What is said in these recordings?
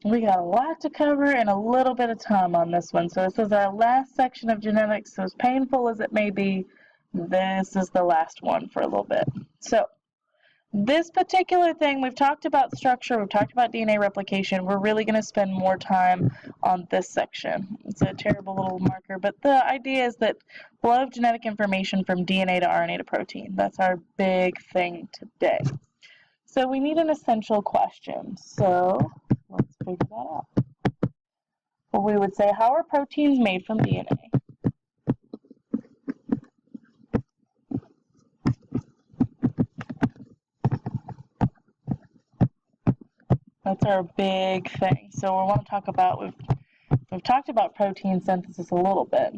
We got a lot to cover and a little bit of time on this one. So this is our last section of genetics. So as painful as it may be, this is the last one for a little bit. So this particular thing, we've talked about structure, we've talked about DNA replication. We're really going to spend more time on this section. It's a terrible little marker, but the idea is that flow of genetic information from DNA to RNA to protein. That's our big thing today. So we need an essential question. So let's figure that out. Well, we would say, how are proteins made from DNA? That's our big thing. So we want to talk about, we've talked about protein synthesis a little bit.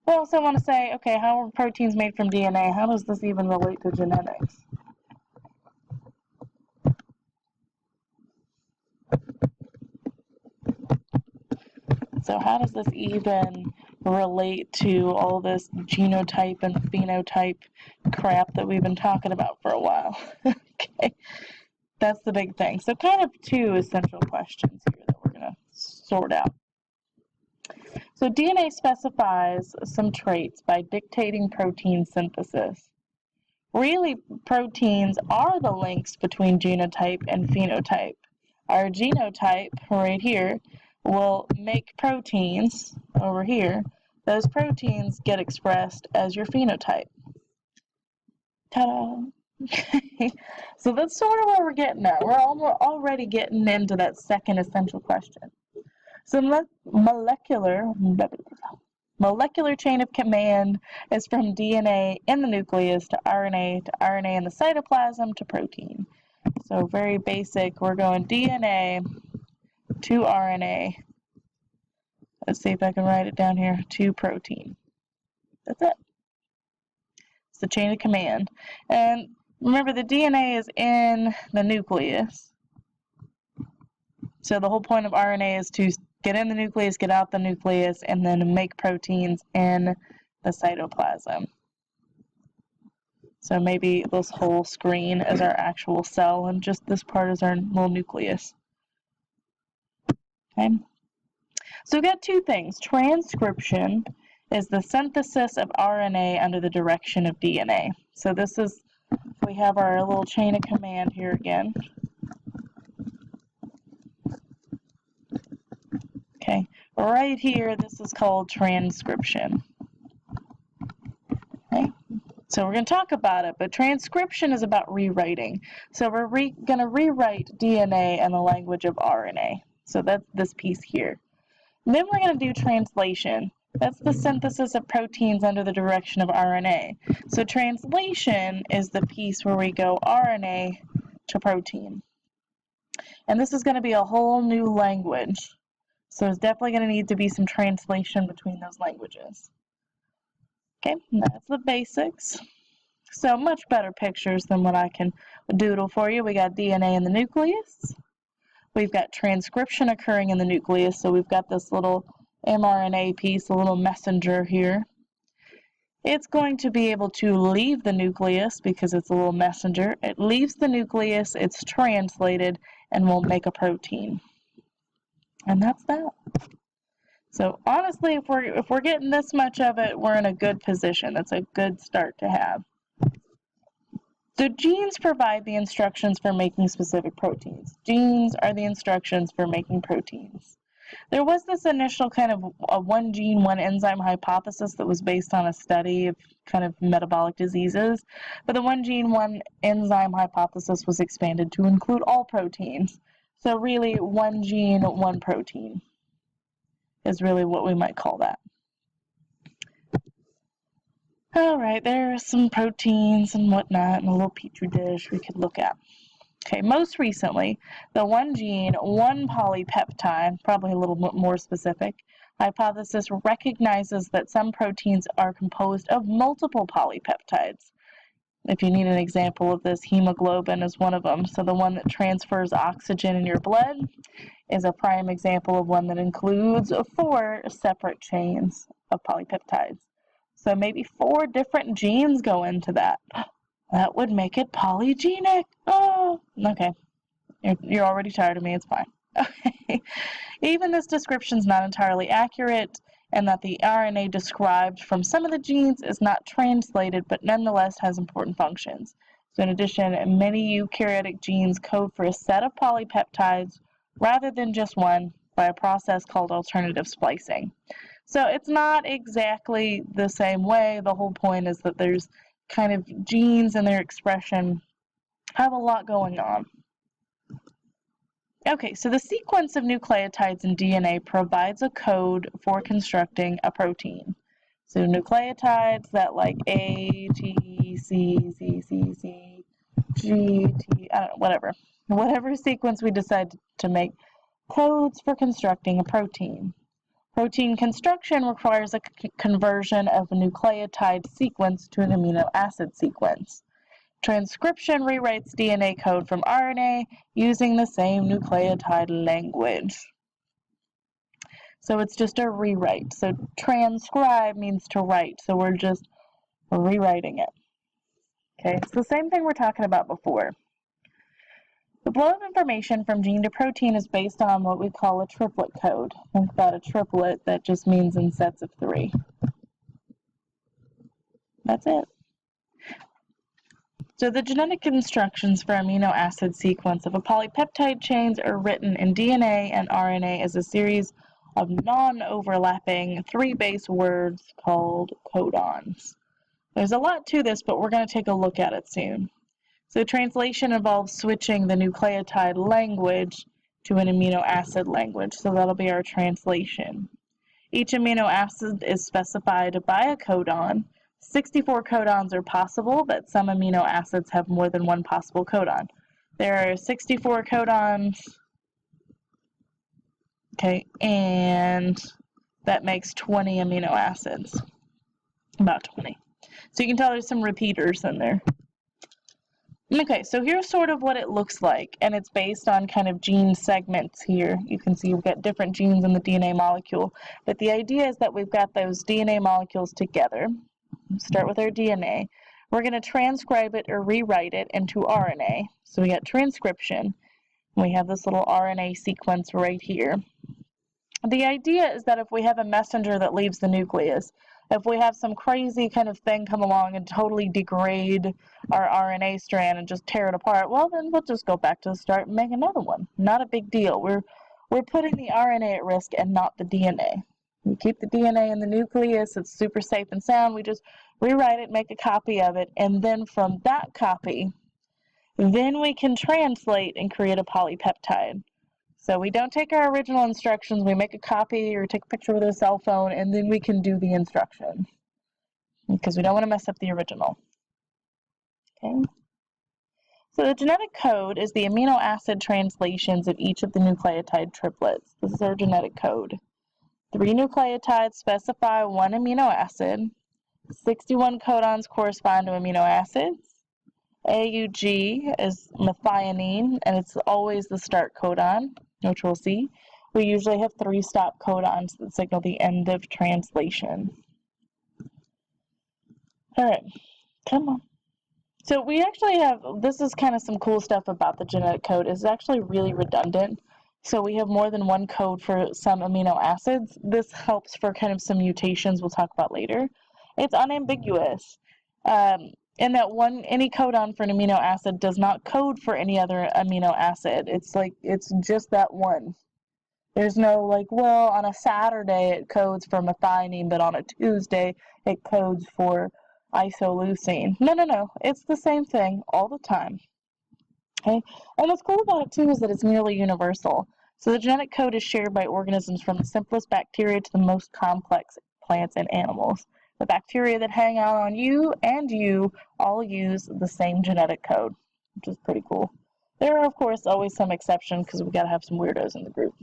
We also want to say, okay, how are proteins made from DNA? How does this even relate to genetics? So how does this even relate to all this genotype and phenotype crap that we've been talking about for a while? Okay, that's the big thing. So kind of two essential questions here that we're going to sort out. So DNA specifies some traits by dictating protein synthesis. Really, proteins are the links between genotype and phenotype. Our genotype right here will make proteins over here. Those proteins get expressed as your phenotype. Ta-da! Okay, so that's sort of where we're getting at. We're already getting into that second essential question. So molecular chain of command is from DNA in the nucleus to RNA in the cytoplasm to protein. So very basic, we're going DNA to RNA. Let's see if I can write it down here, to protein. That's it. It's the chain of command. And remember, the DNA is in the nucleus. So the whole point of RNA is to get in the nucleus, get out the nucleus, and then make proteins in the cytoplasm. So maybe this whole screen is our actual cell, and just this part is our little nucleus. Okay. So we've got two things. Transcription is the synthesis of RNA under the direction of DNA. So this is, we have our little chain of command here again. Okay, right here, this is called transcription. Okay, so we're going to talk about it, but transcription is about rewriting. So we're going to rewrite DNA in the language of RNA. So that's this piece here. And then we're going to do translation. That's the synthesis of proteins under the direction of RNA. So translation is the piece where we go RNA to protein. And this is going to be a whole new language. So there's definitely going to need to be some translation between those languages. Okay, that's the basics. So much better pictures than what I can doodle for you. We got DNA in the nucleus. We've got transcription occurring in the nucleus. So we've got this little mRNA piece, a little messenger here. It's going to be able to leave the nucleus because it's a little messenger. It leaves the nucleus, it's translated, and will make a protein. And that's that. So honestly, if we're getting this much of it, we're in a good position. That's a good start to have. So genes provide the instructions for making specific proteins. Genes are the instructions for making proteins. There was this initial kind of a one gene, one enzyme hypothesis that was based on a study of kind of metabolic diseases. But the one gene, one enzyme hypothesis was expanded to include all proteins. So really, one gene, one protein is really what we might call that. All right, there are some proteins and whatnot in a little petri dish we could look at. Okay, most recently, the one gene, one polypeptide, probably a little bit more specific, hypothesis recognizes that some proteins are composed of multiple polypeptides. If you need an example of this, hemoglobin is one of them. So the one that transfers oxygen in your blood is a prime example of one that includes 4 separate chains of polypeptides. So maybe 4 different genes go into that. That would make it polygenic. Oh, okay. You're already tired of me. It's fine. Okay. Even this description is not entirely accurate, and that the RNA described from some of the genes is not translated, but nonetheless has important functions. So in addition, many eukaryotic genes code for a set of polypeptides rather than just one by a process called alternative splicing. So it's not exactly the same way. The whole point is that there's kind of genes and their expression have a lot going on. Okay, so the sequence of nucleotides in DNA provides a code for constructing a protein. So nucleotides that like A, G, C, C, C, C, G, T, I don't know, whatever sequence we decide to make, codes for constructing a protein. Protein construction requires a conversion of a nucleotide sequence to an amino acid sequence. Transcription rewrites DNA code from RNA using the same nucleotide language. So it's just a rewrite. So transcribe means to write, so we're just rewriting it. Okay, it's the same thing we're talking about before. The flow of information from gene to protein is based on what we call a triplet code. Think about a triplet, that just means in sets of 3. That's it. So the genetic instructions for amino acid sequence of a polypeptide chains are written in DNA and RNA as a series of non-overlapping 3-base words called codons. There's a lot to this, but we're going to take a look at it soon. So translation involves switching the nucleotide language to an amino acid language, so that'll be our translation. Each amino acid is specified by a codon. 64 codons are possible, but some amino acids have more than one possible codon. There are 64 codons, okay, and that makes 20 amino acids, about 20. So you can tell there's some repeaters in there. Okay, so here's sort of what it looks like, and it's based on kind of gene segments here. You can see we've got different genes in the DNA molecule, but the idea is that we've got those DNA molecules together. Start with our DNA. We're going to transcribe it or rewrite it into RNA. So we got transcription. We have this little RNA sequence right here. The idea is that if we have a messenger that leaves the nucleus, if we have some crazy kind of thing come along and totally degrade our RNA strand and just tear it apart, well, then we'll just go back to the start and make another one. Not a big deal. We're putting the RNA at risk and not the DNA. We keep the DNA in the nucleus. It's super safe and sound. We just rewrite it, make a copy of it, and then from that copy, then we can translate and create a polypeptide. So we don't take our original instructions, we make a copy or take a picture with a cell phone, and then we can do the instructions, because we don't want to mess up the original. Okay. So the genetic code is the amino acid translations of each of the nucleotide triplets. This is our genetic code. 3 nucleotides specify 1 amino acid. 61 codons correspond to amino acids. AUG is methionine, and it's always the start codon, which we'll see. We usually have 3 stop codons that signal the end of translation. All right, come on. So we actually have, this is kind of some cool stuff about the genetic code. It's actually really redundant. So we have more than one code for some amino acids. This helps for kind of some mutations we'll talk about later. It's unambiguous. In that any codon for an amino acid does not code for any other amino acid. It's just that one. There's no like, well, on a Saturday it codes for methionine, but on a Tuesday it codes for isoleucine. No. It's the same thing all the time. Okay? And what's cool about it too is that it's nearly universal. So the genetic code is shared by organisms from the simplest bacteria to the most complex plants and animals. The bacteria that hang out on you and you all use the same genetic code, which is pretty cool. There are, of course, always some exceptions because we've got to have some weirdos in the group.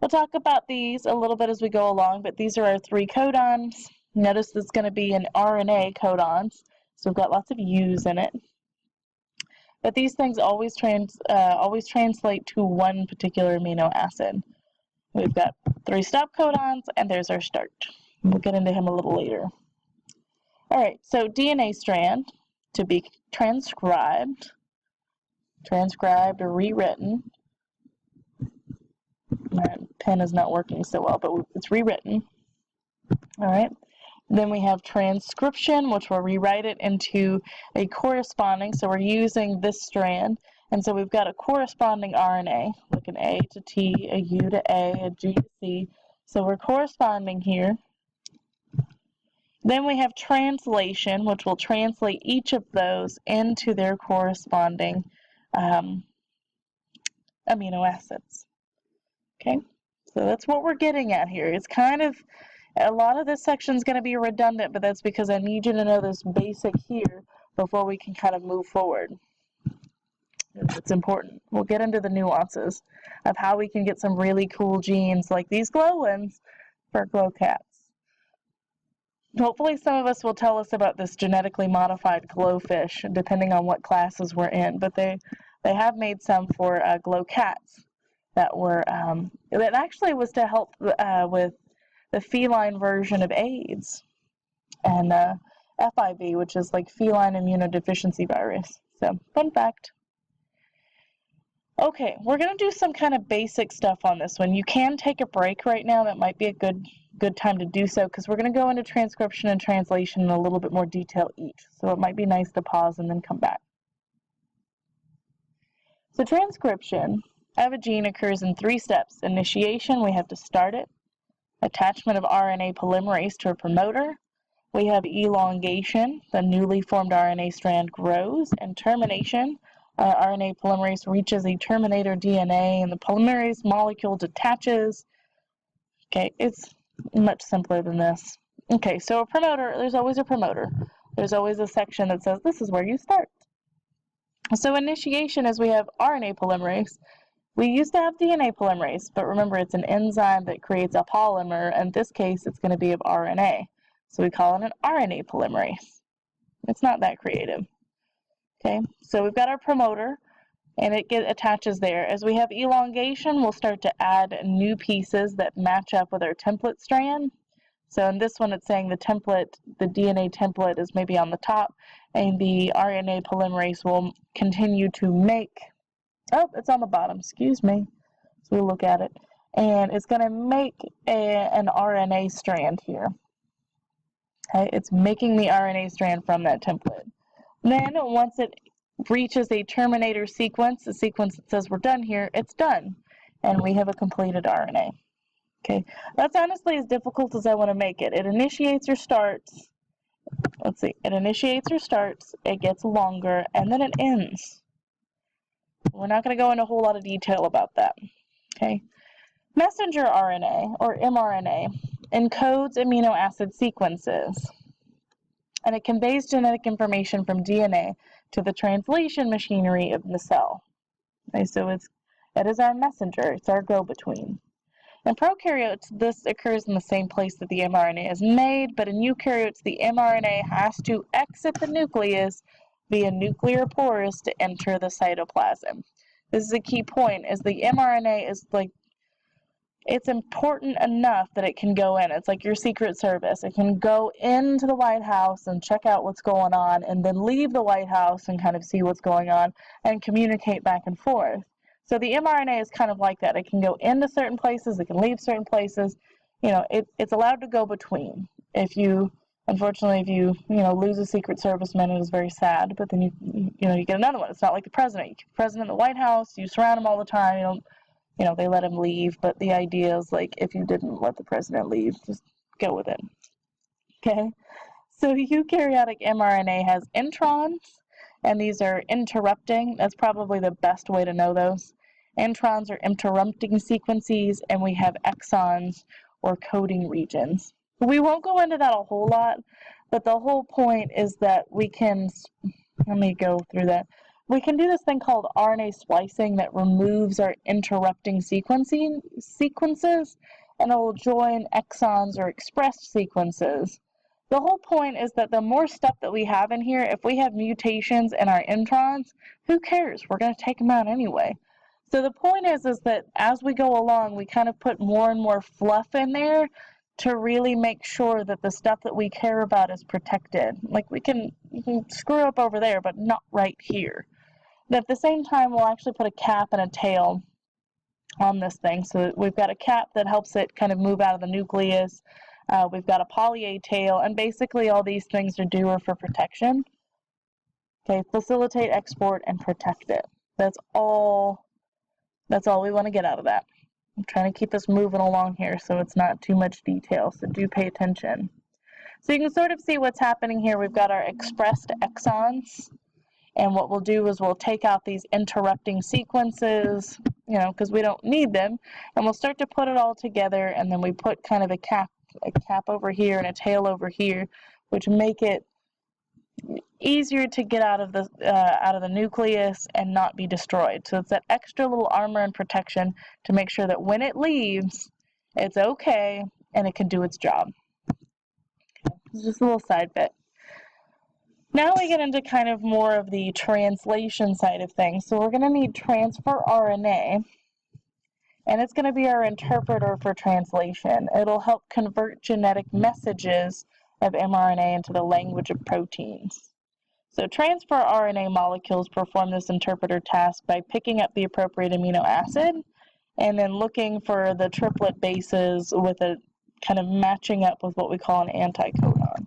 We'll talk about these a little bit as we go along, but these are our 3 codons. Notice this is going to be an RNA codons, so we've got lots of U's in it. But these things always translate to one particular amino acid. We've got 3 stop codons, and there's our start. We'll get into him a little later. All right, so DNA strand to be transcribed or rewritten. I'm going to pen is not working so well, but it's rewritten. All right. Then we have transcription, which will rewrite it into a corresponding. So we're using this strand. And so we've got a corresponding RNA, like an A to T, a U to A, a G to C. So we're corresponding here. Then we have translation, which will translate each of those into their corresponding amino acids. Okay, so that's what we're getting at here. It's kind of, a lot of this section is going to be redundant, but that's because I need you to know this basic here before we can kind of move forward. It's important. We'll get into the nuances of how we can get some really cool genes like these glow ones for glow cats. Hopefully some of us will tell us about this genetically modified glowfish, depending on what classes we're in, but they have made some for glow cats that were, that actually was to help with the feline version of AIDS and FIV, which is like feline immunodeficiency virus. So, fun fact. Okay, we're going to do some kind of basic stuff on this one. You can take a break right now. That might be a good time to do so, because we're going to go into transcription and translation in a little bit more detail each. So it might be nice to pause and then come back. So transcription of a gene occurs in 3 steps. Initiation, we have to start it. Attachment of RNA polymerase to a promoter. We have elongation, the newly formed RNA strand grows, and termination. RNA polymerase reaches a terminator DNA and the polymerase molecule detaches. Okay, it's much simpler than this. Okay, so a promoter, there's always a promoter. There's always a section that says this is where you start. So initiation is we have RNA polymerase. We used to have DNA polymerase, but remember it's an enzyme that creates a polymer. In this case, it's going to be of RNA. So we call it an RNA polymerase. It's not that creative. Okay, so we've got our promoter, and it attaches there. As we have elongation, we'll start to add new pieces that match up with our template strand. So in this one, it's saying the template, the DNA template is maybe on the top, and the RNA polymerase will continue to make, oh, it's on the bottom, excuse me. So we'll look at it. And it's going to make an RNA strand here. Okay, it's making the RNA strand from that template. Then once it reaches a terminator sequence, the sequence that says we're done here, it's done. And we have a completed RNA. Okay, that's honestly as difficult as I want to make it. It initiates or starts. Let's see, it initiates or starts, it gets longer, and then it ends. We're not going to go into a whole lot of detail about that. Okay, messenger RNA, or mRNA, encodes amino acid sequences, and it conveys genetic information from DNA to the translation machinery of the cell. Okay, so it is our messenger, it's our go-between. In prokaryotes, this occurs in the same place that the mRNA is made, but in eukaryotes, the mRNA has to exit the nucleus via nuclear pores to enter the cytoplasm. This is a key point, is the mRNA is like, it's important enough that it can go in. It's like your Secret Service. It can go into the White House and check out what's going on, and then leave the White House and kind of see what's going on and communicate back and forth. So the mRNA is kind of like that. It can go into certain places, it can leave certain places. You know, it's allowed to go between. Unfortunately, if you lose a Secret Serviceman, it is very sad, but then you get another one. It's not like the president. You keep the president in the White House, you surround him all the time, they let him leave, but the idea is like, if you didn't let the president leave, just go with it. Okay, so eukaryotic mRNA has introns, and these are interrupting. That's probably the best way to know those. Introns are interrupting sequences, and we have exons, or coding regions. We won't go into that a whole lot, but the whole point is that we can, let me go through that. We can do this thing called RNA splicing that removes our interrupting sequences, and it will join exons or expressed sequences. The whole point is that the more stuff that we have in here, if we have mutations in our introns, who cares? We're going to take them out anyway. So the point is that as we go along, we kind of put more and more fluff in there to really make sure that the stuff that we care about is protected. Like you can screw up over there, but not right here. But at the same time, we'll actually put a cap and a tail on this thing. So we've got a cap that helps it kind of move out of the nucleus. We've got a poly A tail, and basically all these things are for protection. Okay, facilitate, export, and protect it. That's all we want to get out of that. I'm trying to keep us moving along here so it's not too much detail, so do pay attention. So you can sort of see what's happening here. We've got our expressed exons, and what we'll do is we'll take out these interrupting sequences, because we don't need them, and we'll start to put it all together, and then we put kind of a cap over here and a tail over here, which make it easier to get out of the nucleus and not be destroyed. So it's that extra little armor and protection to make sure that when it leaves, it's okay and it can do its job. It's just a little side bit. Now we get into kind of more of the translation side of things. So we're going to need transfer RNA, and it's going to be our interpreter for translation. It'll help convert genetic messages of mRNA into the language of proteins. So transfer RNA molecules perform this interpreter task by picking up the appropriate amino acid and then looking for the triplet bases with a kind of matching up with what we call an anticodon.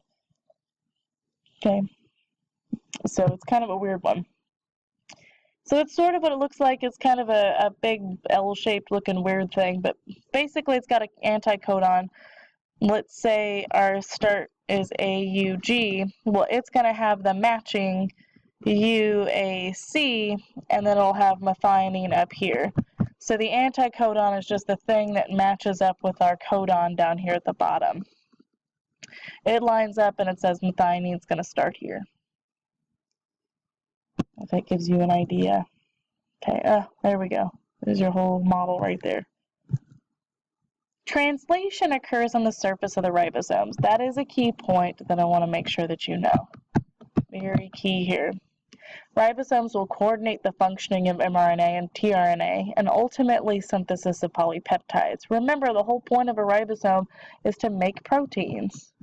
Okay, so it's kind of a weird one. So it's sort of what it looks like. It's kind of a big L-shaped looking weird thing, but basically it's got an anticodon. Let's say our start is AUG. Well, it's going to have the matching UAC, and then it'll have methionine up here. So the anticodon is just the thing that matches up with our codon down here at the bottom. It lines up and it says methionine is going to start here. If that gives you an idea. Okay, there we go. There's your whole model right there. Translation occurs on the surface of the ribosomes. That is a key point that I want to make sure that you know. Very key here. Ribosomes will coordinate the functioning of mRNA and tRNA and ultimately synthesis of polypeptides. Remember, the whole point of a ribosome is to make proteins.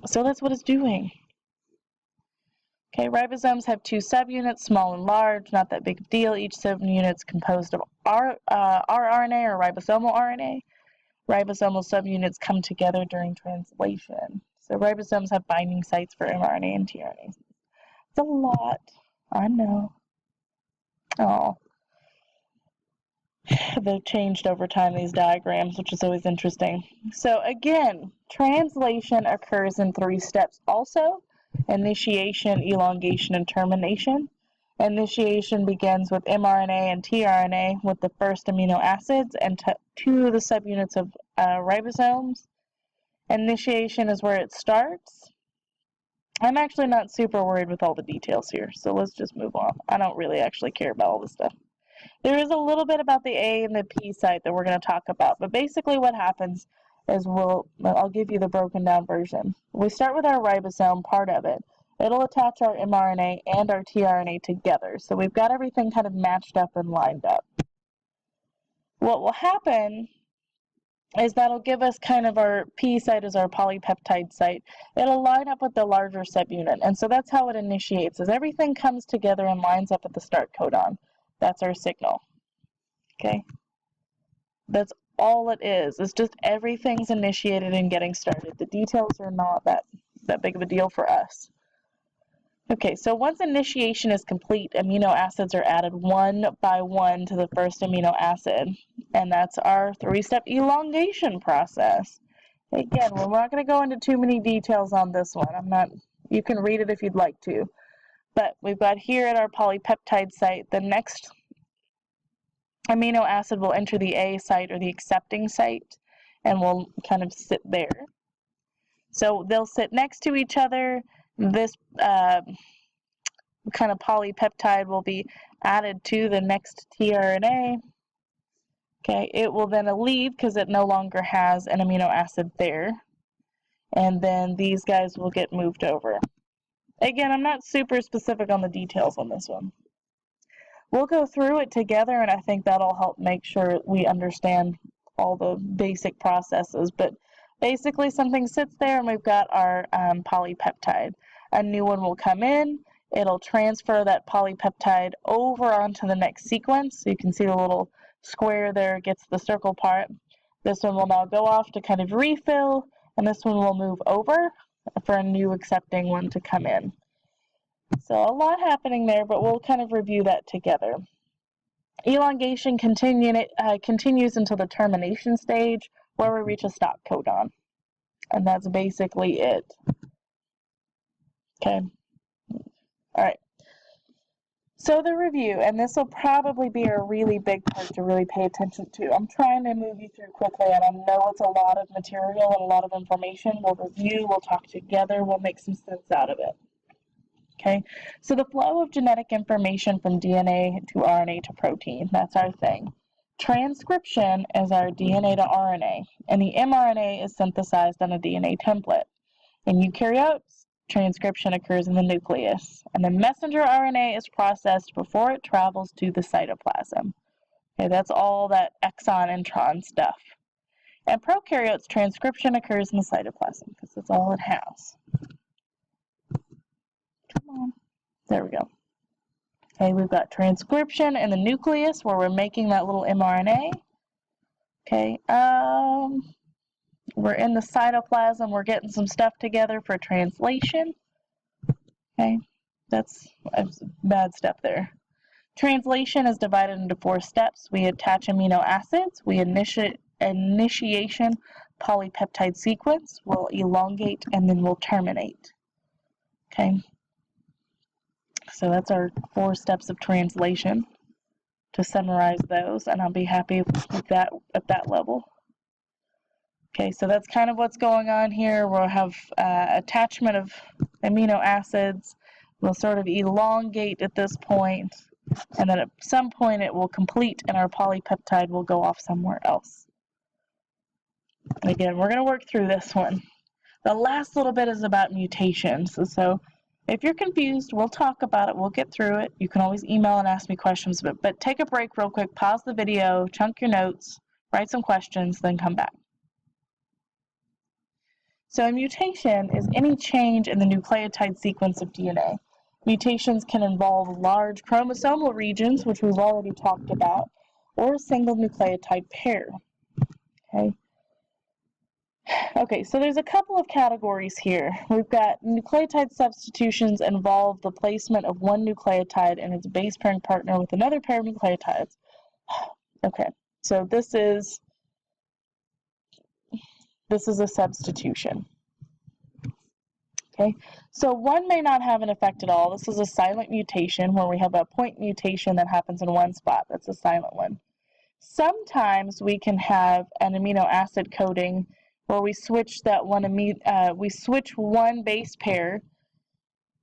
So that's what it's doing. Okay, ribosomes have two subunits, small and large, not that big of a deal. Each subunit is composed of rRNA or ribosomal RNA. Ribosomal subunits come together during translation. So ribosomes have binding sites for mRNA and tRNA. It's a lot, I know. Oh, they've changed over time, these diagrams, which is always interesting. So again, translation occurs in 3 steps also. Initiation, elongation, and termination. Initiation begins with mRNA and tRNA with the first amino acids and 2 of the subunits of ribosomes. Initiation is where it starts. I'm actually not super worried with all the details here, so let's just move on. I don't really actually care about all this stuff. There is a little bit about the A and the P site that we're going to talk about, but basically what happens is I'll give you the broken down version. We start with our ribosome part of it. It'll attach our mRNA and our tRNA together. So we've got everything kind of matched up and lined up. What will happen is that'll give us kind of our P site as our polypeptide site. It'll line up with the larger subunit. And so that's how it initiates, is everything comes together and lines up at the start codon. That's our signal. Okay? That's all it is. It's just everything's initiated and getting started. The details are not that big of a deal for us. Okay, so once initiation is complete, amino acids are added one by one to the first amino acid, and that's our 3-step elongation process. Again, we're not going to go into too many details on this one. You can read it if you'd like to. But we've got here at our polypeptide site, the next amino acid will enter the A site or the accepting site and will kind of sit there. So they'll sit next to each other. This kind of polypeptide will be added to the next tRNA. Okay, it will then leave because it no longer has an amino acid there. And then these guys will get moved over. Again, I'm not super specific on the details on this one. We'll go through it together, and I think that'll help make sure we understand all the basic processes. But basically, something sits there, and we've got our polypeptide. A new one will come in. It'll transfer that polypeptide over onto the next sequence. So you can see the little square there gets the circle part. This one will now go off to kind of refill, and this one will move over for a new accepting one to come in. So a lot happening there, but we'll kind of review that together. Elongation continues until the termination stage, where we reach a stop codon. And that's basically it. Okay. All right. So the review, and this will probably be a really big part to really pay attention to. I'm trying to move you through quickly, and I know it's a lot of material and a lot of information. We'll review, we'll talk together, we'll make some sense out of it. Okay, so the flow of genetic information from DNA to RNA to protein, that's our thing. Transcription is our DNA to RNA, and the mRNA is synthesized on a DNA template. In eukaryotes, transcription occurs in the nucleus, and the messenger RNA is processed before it travels to the cytoplasm. Okay, that's all that exon intron stuff. And prokaryotes, transcription occurs in the cytoplasm because that's all it has. Come on. There we go. Okay, we've got transcription in the nucleus where we're making that little mRNA. Okay, we're in the cytoplasm, we're getting some stuff together for translation. Okay, that's a bad step there. Translation is divided into 4 steps. We attach amino acids, we initiation polypeptide sequence, we'll elongate, and then we'll terminate. Okay, so that's our 4 steps of translation. To summarize those, and I'll be happy if we keep that at that level. Okay, so that's kind of what's going on here. We'll have attachment of amino acids. We'll sort of elongate at this point, and then at some point it will complete and our polypeptide will go off somewhere else. And again, we're going to work through this one. The last little bit is about mutations. So if you're confused, we'll talk about it. We'll get through it. You can always email and ask me questions, but take a break real quick, pause the video, chunk your notes, write some questions, then come back. So a mutation is any change in the nucleotide sequence of DNA. Mutations can involve large chromosomal regions, which we've already talked about, or a single nucleotide pair. Okay, so there's a couple of categories here. We've got nucleotide substitutions involve the placement of one nucleotide and its base pairing partner with another pair of nucleotides. Okay, so this is a substitution. Okay, so one may not have an effect at all. This is a silent mutation where we have a point mutation that happens in one spot. That's a silent one. Sometimes we can have an amino acid coding where we switch that one base pair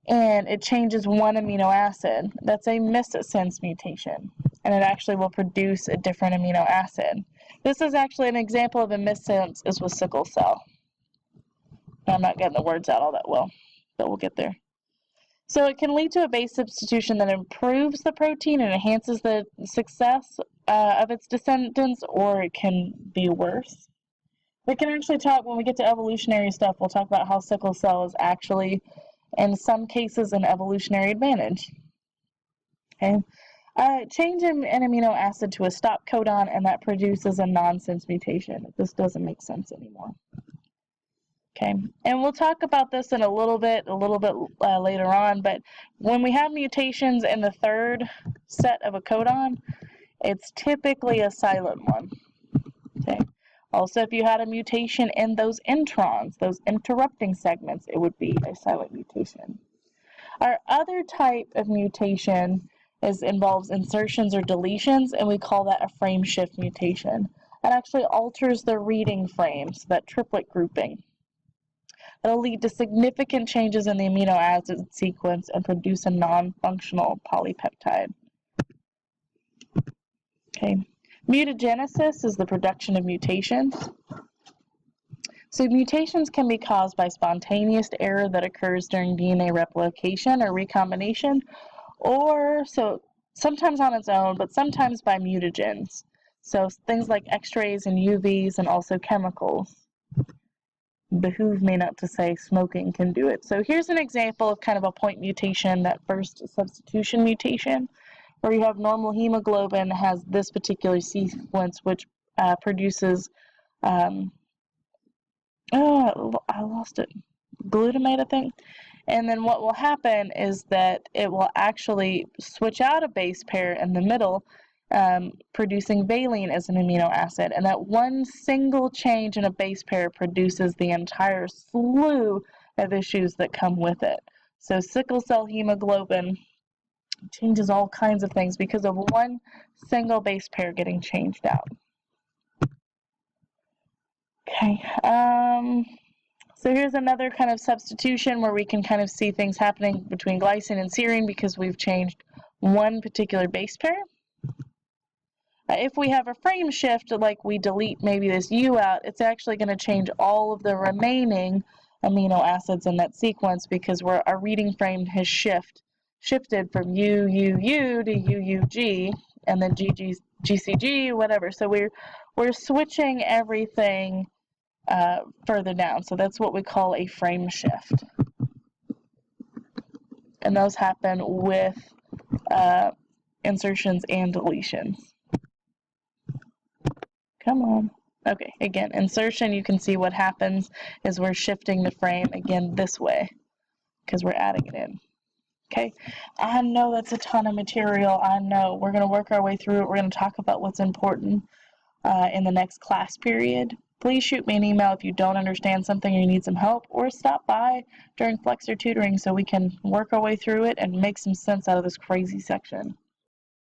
and it changes one amino acid. That's a missense mutation, and it actually will produce a different amino acid. This is actually an example of a missense is with sickle cell. I'm not getting the words out all that well, but we'll get there. So it can lead to a base substitution that improves the protein and enhances the success of its descendants, or it can be worse. We can actually talk, when we get to evolutionary stuff, we'll talk about how sickle cell is actually, in some cases, an evolutionary advantage. Okay. Change an amino acid to a stop codon, and that produces a nonsense mutation. This doesn't make sense anymore. Okay, and we'll talk about this in a little bit later on, but when we have mutations in the third set of a codon, it's typically a silent one. Okay. Also, if you had a mutation in those introns, those interrupting segments, it would be a silent mutation. Our other type of mutation involves insertions or deletions, and we call that a frame shift mutation. It actually alters the reading frames, that triplet grouping. It'll lead to significant changes in the amino acid sequence and produce a non-functional polypeptide. Okay. Mutagenesis is the production of mutations. So mutations can be caused by spontaneous error that occurs during DNA replication or recombination, or so sometimes on its own, but sometimes by mutagens. So things like X-rays and UVs and also chemicals. behoove me not to say smoking can do it. So here's an example of kind of a point mutation, that first substitution mutation, where you have normal hemoglobin has this particular sequence which produces, I lost it, glutamate, I think. And then what will happen is that it will actually switch out a base pair in the middle, producing valine as an amino acid. And that one single change in a base pair produces the entire slew of issues that come with it. So sickle cell hemoglobin changes all kinds of things because of one single base pair getting changed out. Okay. So here's another kind of substitution where we can kind of see things happening between glycine and serine because we've changed one particular base pair. If we have a frame shift, like we delete maybe this U out, it's actually going to change all of the remaining amino acids in that sequence because our reading frame has shifted from UUU to UUG and then GCG, whatever. So we're switching everything further down. So that's what we call a frame shift. And those happen with insertions and deletions. Come on. Okay, again, insertion, you can see what happens is we're shifting the frame again this way because we're adding it in. Okay, I know that's a ton of material. I know. We're going to work our way through it. We're going to talk about what's important in the next class period. Please shoot me an email if you don't understand something or you need some help, or stop by during Flexor tutoring so we can work our way through it and make some sense out of this crazy section.